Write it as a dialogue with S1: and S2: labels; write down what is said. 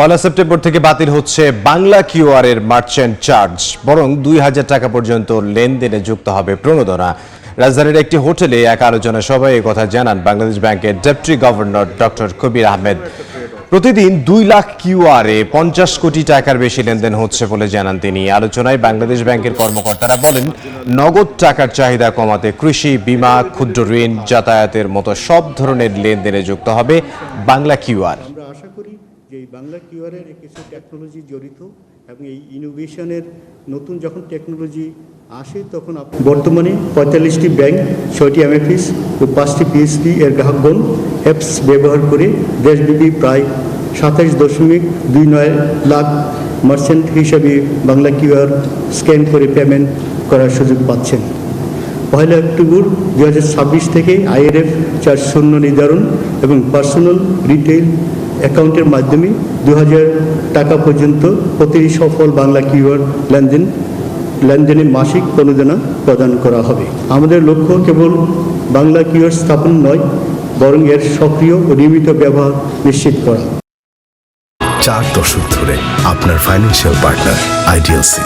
S1: পয়লা September থেকে বাতিল হচ্ছে বাংলা কিউআর এর মার্চেন্ট চার্জ, বরং ২,০০০ টাকা পর্যন্ত লেনদেনে যুক্ত হবে প্রণোদনা। রাজধানীর একটি হোটেলে এক আলোচনা সভায় এই কথা জানান বাংলাদেশ ব্যাংকের ডেপুটি গভর্নর ডক্টর কবির আহমেদ। প্রতিদিন ২ লাখ কিউআরে ৫০ কোটি টাকার বেশি লেনদেন হচ্ছে বলে জানান তিনি। আলোচনায় বাংলাদেশ ব্যাংকের কর্মকর্তারা বলেন, নগদ টাকার চাহিদা কমাতে কৃষি, বীমা, ক্ষুদ্র ঋণ, যাতায়াতের মতো সব ধরনের লেনদেনে যুক্ত হবে বাংলা কিউআর।
S2: আমরা আশা করি যে এই বাংলা কিউআরের কিছু টেকনোলজি জড়িত এবং এই ইনোভেশনের নতুন যখন টেকনোলজি আসে তখন বর্তমানে ৪৫টি ব্যাংক, ৬টি এমএফএস ও ৫টি পিএসপি এর গ্রাহকগণ অ্যাপস ব্যবহার করে দেশব্যাপী প্রায় ২৭.২৯ লাখ মার্চেন্ট হিসাবে বাংলা কিউআর স্ক্যান করে পেমেন্ট করার সুযোগ পাচ্ছেন। পয়লা অক্টোবর ২০২৬ থেকে আইআরএফ চার্জ শূন্য নির্ধারণ এবং পার্সোনাল রিটেইল অ্যাকাউন্টের মাধ্যমে ২,০০০ টাকা পর্যন্ত প্রতিটি সফল বাংলা কিউআর লেনদেনে মাসিক প্রণোদনা প্রদান করা হবে। আমাদের লক্ষ্য কেবল বাংলা কিউআর স্থাপন নয়, বরং এর সক্রিয় ও নিয়মিত ব্যবহার নিশ্চিত করা।
S3: 4 দশক ধরে আপনার ফাইন্যান্সিয়াল পার্টনার আইডিএলসি।